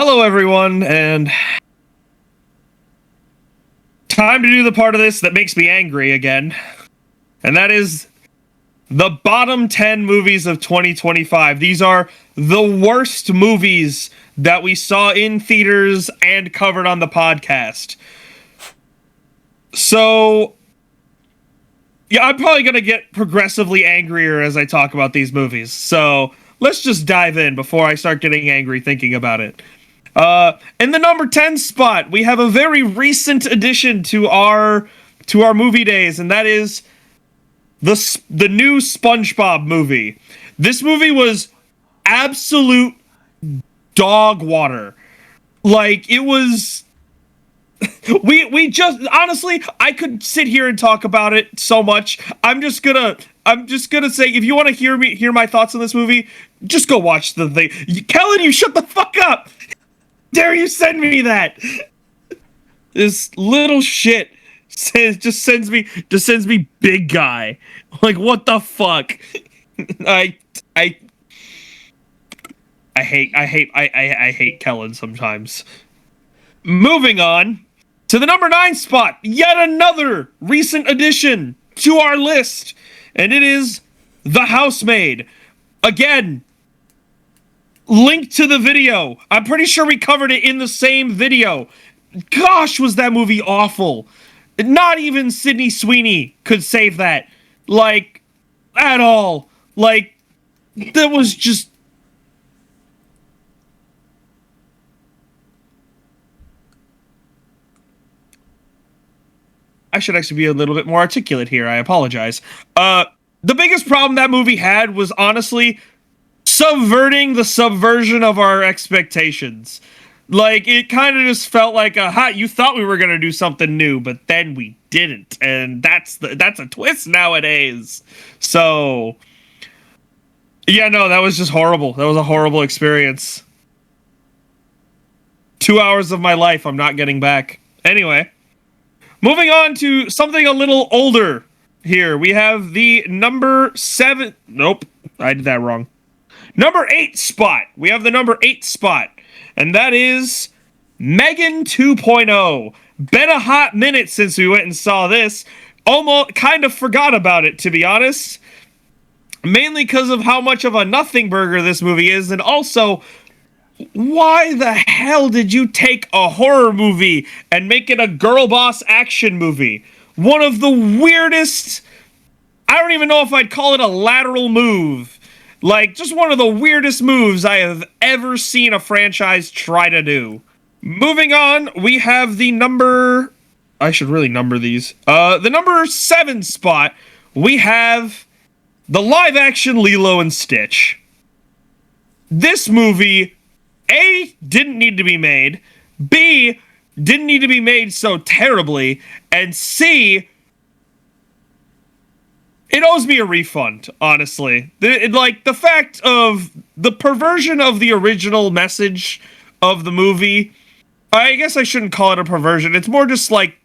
Hello, everyone, and time to do the part of this that makes me angry again. And that is the bottom 10 movies of 2025. These are the worst movies that we saw in theaters and covered on the podcast. So, yeah, I'm probably going to get progressively angrier as I talk about these movies. So, let's just dive in before I start getting angry thinking about it. In the number 10 spot, we have a very recent addition to our movie days, and that is the new SpongeBob movie. This movie was absolute dog water. Like, it was... we just... Honestly, I could sit here and talk about it so much. I'm just gonna say, if you want to hear my thoughts on this movie, just go watch the thing. Kellen, you shut the fuck up! Dare you send me that? This little shit just sends me big guy. Like, what the fuck? I hate Kellen sometimes. Moving on to the number 9 spot, yet another recent addition to our list, and it is The Housemaid. Again, link to the video. I'm pretty sure we covered it in the same video. Gosh, was that movie awful. Not even Sydney Sweeney could save that. Like, at all. Like, that was just... I should actually be a little bit more articulate here. I apologize. The biggest problem that movie had was, honestly, subverting the subversion of our expectations. Like, it kind of just felt like, you thought we were going to do something new, but then we didn't. And that's a twist nowadays. So, yeah, no, that was just horrible. That was a horrible experience. 2 hours of my life I'm not getting back. Anyway, moving on to something a little older here. We have the number 7... Nope, I did that wrong. Number 8 spot. We have the number 8 spot. And that is Megan 2.0. Been a hot minute since we went and saw this. Almost kind of forgot about it, to be honest. Mainly because of how much of a nothing burger this movie is. And also, why the hell did you take a horror movie and make it a girl boss action movie? One of the weirdest... I don't even know if I'd call it a lateral move. Like, just one of the weirdest moves I have ever seen a franchise try to do. Moving on, we have the number... I should really number these. The number 7 spot, we have the live-action Lilo and Stitch. This movie, A, didn't need to be made, B, didn't need to be made so terribly, and C... it owes me a refund, honestly. The fact of the perversion of the original message of the movie, I guess I shouldn't call it a perversion. It's more just like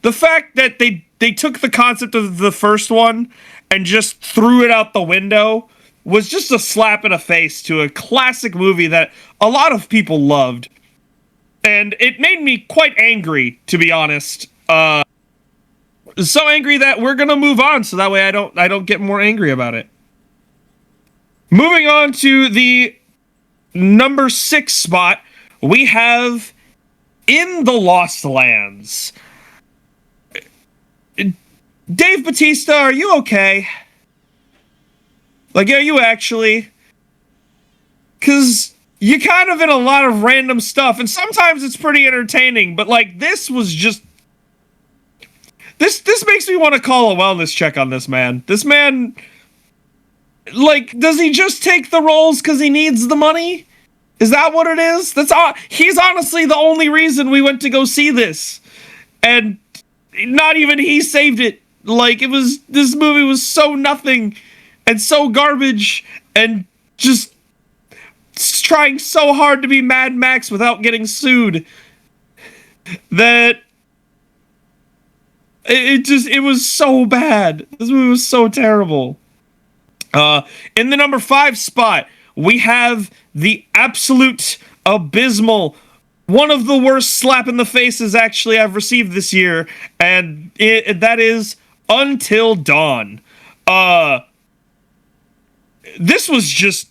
the fact that they took the concept of the first one and just threw it out the window was just a slap in the face to a classic movie that a lot of people loved. And it made me quite angry, to be honest. So angry that we're gonna move on, so that way I don't get more angry about it. Moving on to the number 6 spot, we have In the Lost Lands. Dave Bautista, are you okay? Like, are you actually? Because you're kind of in a lot of random stuff, and sometimes it's pretty entertaining, but like, this was just... This makes me want to call a wellness check on this man. This man, like, does he just take the roles because he needs the money? Is that what it is? He's honestly the only reason we went to go see this. And not even he saved it. Like, this movie was so nothing and so garbage and just trying so hard to be Mad Max without getting sued that... It was so bad. This movie was so terrible. In the number 5 spot, we have the absolute abysmal. One of the worst slap in the faces actually I've received this year, and that is Until Dawn. This was just...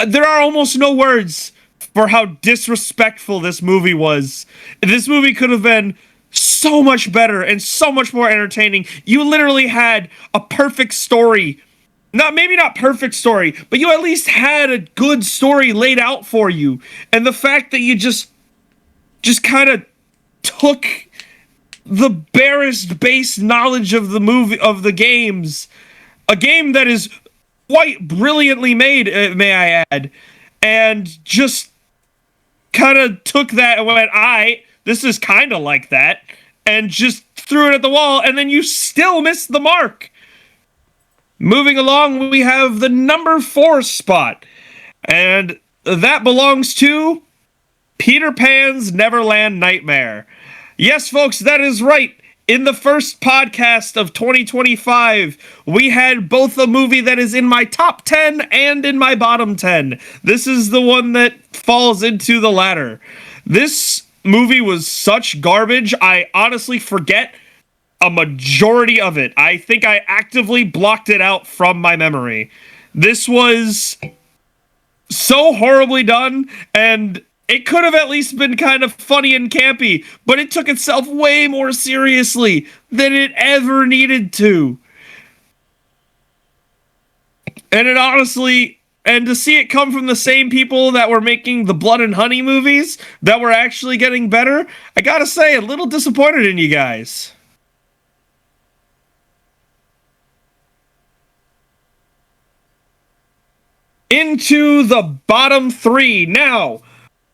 There are almost no words for how disrespectful this movie was. This movie could have been so much better and so much more entertaining. You literally had a perfect story. Maybe not perfect story, but you at least had a good story laid out for you. And the fact that you just kind of took the barest base knowledge of the movie, of the games, a game that is quite brilliantly made, may I add, and just kind of took that and went, this is kind of like that, and just threw it at the wall, and then you still missed the mark. Moving along, we have the number 4 spot, and that belongs to Peter Pan's Neverland Nightmare. Yes, folks, that is right. In the first podcast of 2025, we had both a movie that is in my top 10 and in my bottom 10. This is the one that falls into the latter. This movie was such garbage, I honestly forget a majority of it. I think I actively blocked it out from my memory. This was so horribly done, and it could have at least been kind of funny and campy, but it took itself way more seriously than it ever needed to. And it honestly, and to see it come from the same people that were making the Blood and Honey movies that were actually getting better, I gotta say, a little disappointed in you guys. Into the bottom 3. Now,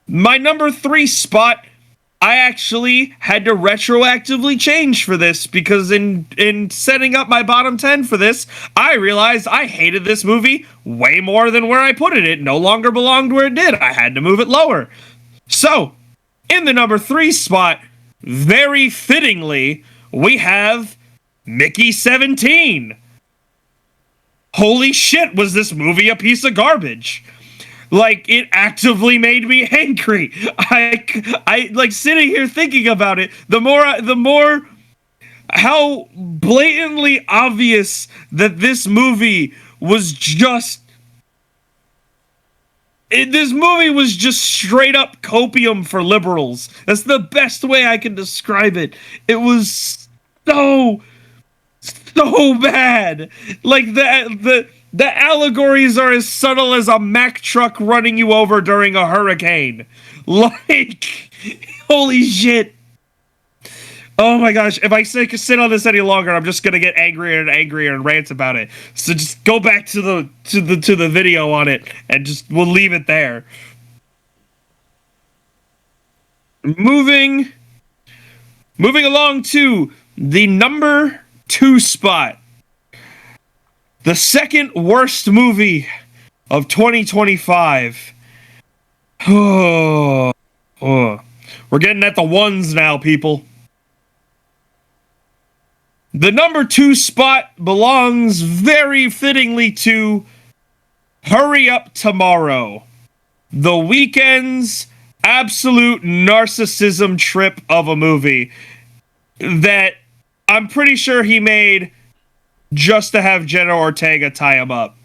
my number 3 spot, I actually had to retroactively change for this, because in setting up my bottom 10 for this, I realized I hated this movie way more than where I put it. It no longer belonged where it did. I had to move it lower. So, in the number 3 spot, very fittingly, we have Mickey 17. Holy shit, was this movie a piece of garbage? Like, it actively made me angry. I like sitting here thinking about it. The more how blatantly obvious that this movie was just... this movie was just straight up copium for liberals. That's the best way I can describe it. It was so bad. Like, the allegories are as subtle as a Mack truck running you over during a hurricane. Like, holy shit. Oh my gosh, if I sit on this any longer, I'm just gonna get angrier and angrier and rant about it. So just go back to the video on it, and we'll leave it there. Moving along to the number 2 spot. The second worst movie of 2025. We're getting at the ones now, people. The number 2 spot belongs very fittingly to Hurry Up Tomorrow, The Weeknd's absolute narcissism trip of a movie that I'm pretty sure he made just to have Jenna Ortega tie him up.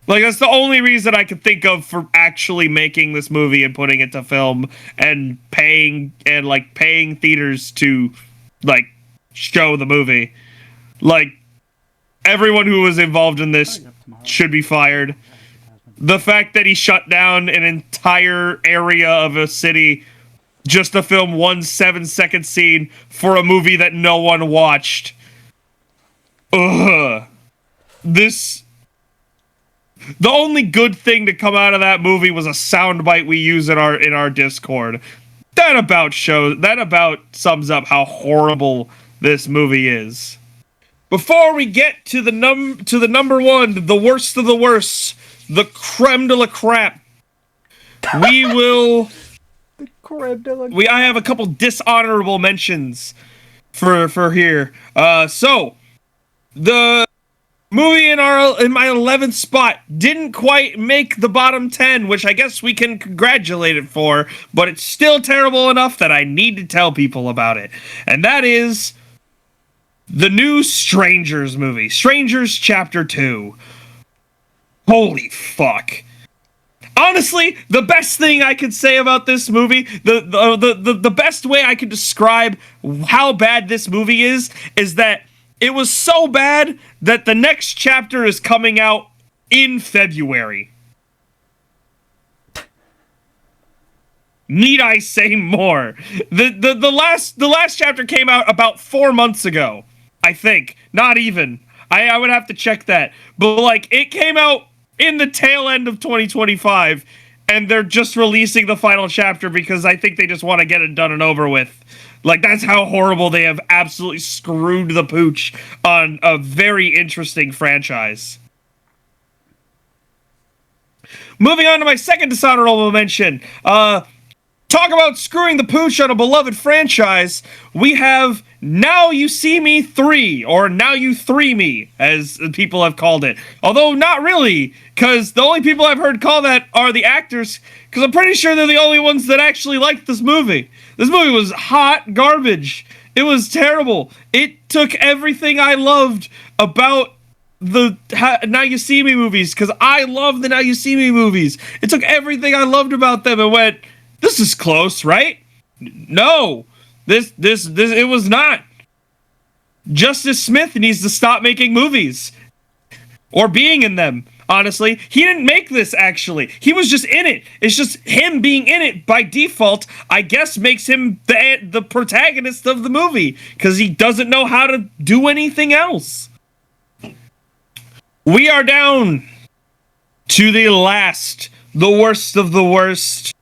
Like, that's the only reason I could think of for actually making this movie and putting it to film and paying theaters to, like, show the movie. Like, everyone who was involved in this should be fired. The fact that he shut down an entire area of a city just to film one 7-second scene for a movie that no one watched. Ugh. The only good thing to come out of that movie was a soundbite we use in our Discord. That about sums up how horrible this movie is. Before we get to the number 1, the worst of the worst, the creme de la crap, we will. The creme de la. I have a couple dishonorable mentions for here. So the movie in my 11th spot didn't quite make the bottom 10, which I guess we can congratulate it for, but it's still terrible enough that I need to tell people about it. And that is the new Strangers movie, Strangers Chapter 2. Holy fuck. Honestly, the best thing I could say about this movie, the best way I could describe how bad this movie is that it was so bad that the next chapter is coming out in February. Need I say more? The last chapter came out about 4 months ago, I think. Not even. I would have to check that. But like, it came out in the tail end of 2025, and they're just releasing the final chapter because I think they just want to get it done and over with. Like, that's how horrible they have absolutely screwed the pooch on a very interesting franchise. Moving on to my second dishonorable mention. Talk about screwing the pooch on a beloved franchise. We have Now You See Me 3, or Now You 3 Me, as people have called it. Although not really, because the only people I've heard call that are the actors, because I'm pretty sure they're the only ones that actually liked this movie. This movie was hot garbage. It was terrible. It took everything I loved about the Now You See Me movies, because I love the Now You See Me movies. It took everything I loved about them and went, this is close, right? No. It was not. Justice Smith needs to stop making movies. Or being in them, honestly. He didn't make this, actually. He was just in it. It's just him being in it by default, I guess, makes him the protagonist of the movie. Because he doesn't know how to do anything else. We are down to the last, the worst of the worst.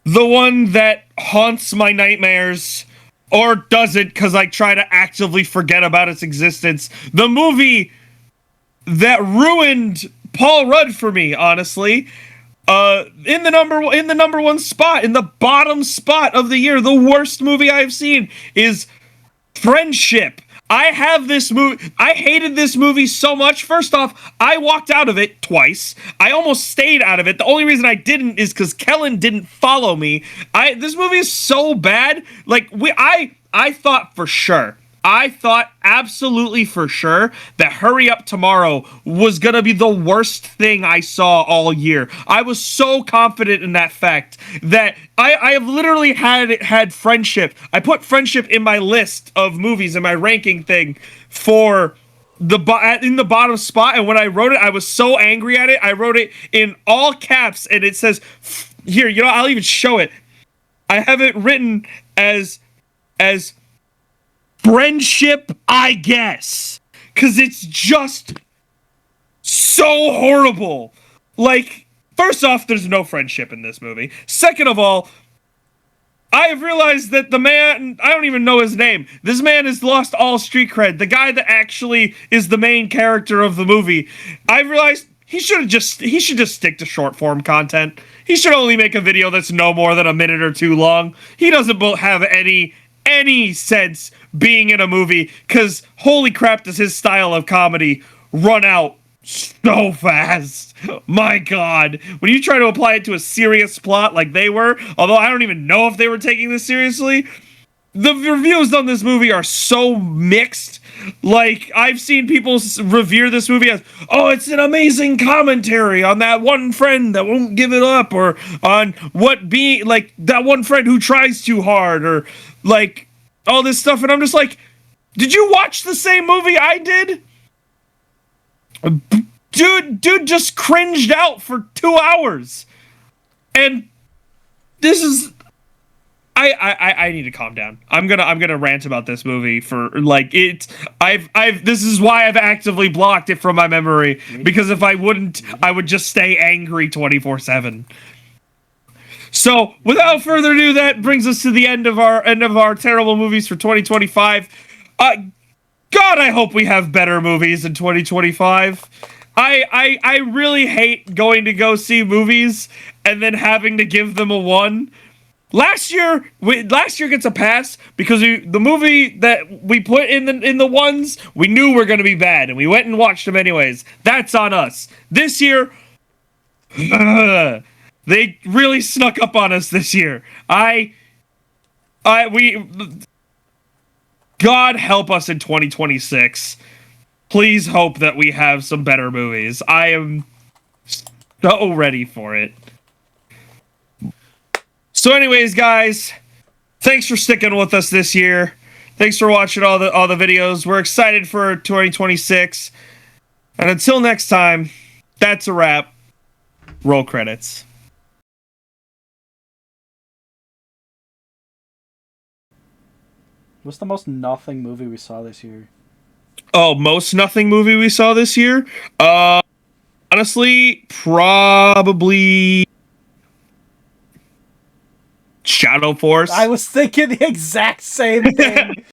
The one that haunts my nightmares, or doesn't because I try to actively forget about its existence. The movie that ruined Paul Rudd for me, honestly. In the number one spot, in the bottom spot of the year, the worst movie I've seen is Friendship. I hated this movie so much. First off, I walked out of it twice. I almost stayed out of it. The only reason I didn't is because Kellen didn't follow me. This movie is so bad. Like, I thought for sure. I thought absolutely for sure that Hurry Up Tomorrow was going to be the worst thing I saw all year. I was so confident in that fact that I have literally had Friendship. I put Friendship in my list of movies in my ranking thing for in the bottom spot, and when I wrote it, I was so angry at it. I wrote it in all caps, and it says, here, I'll even show it. I have it written as Friendship, I guess. Because it's just so horrible. Like, first off, there's no friendship in this movie. Second of all, I have realized that the man, I don't even know his name. This man has lost all street cred. The guy that actually is the main character of the movie. I've realized he should just stick to short form content. He should only make a video that's no more than a minute or two long. He doesn't have any sense being in a movie, because holy crap does his style of comedy run out so fast. My god, when you try to apply it to a serious plot like they were, although I don't even know if they were taking this seriously, the reviews on this movie are so mixed. Like, I've seen people revere this movie as, oh, it's an amazing commentary on that one friend that won't give it up, or on that one friend who tries too hard, or like all this stuff. And I'm just like, did you watch the same movie I did? Dude just cringed out for 2 hours. And this is, I need to calm down. I'm gonna rant about this movie for like this is why I've actively blocked it from my memory, because if I wouldn't, I would just stay angry 24/7. So without further ado, that brings us to the end of our terrible movies for 2025. God, I hope we have better movies in 2025. I really hate going to go see movies and then having to give them a 1. Last year gets a pass because the movie that we put in the ones we knew were going to be bad, and we went and watched them anyways. That's on us. This year, they really snuck up on us this year. God help us in 2026. Please hope that we have some better movies. I am so ready for it. So anyways, guys, thanks for sticking with us this year. Thanks for watching all the videos. We're excited for 2026. And until next time, that's a wrap. Roll credits. What's the most nothing movie we saw this year? Oh, most nothing movie we saw this year? Honestly, probably Shadow Force. I was thinking the exact same thing.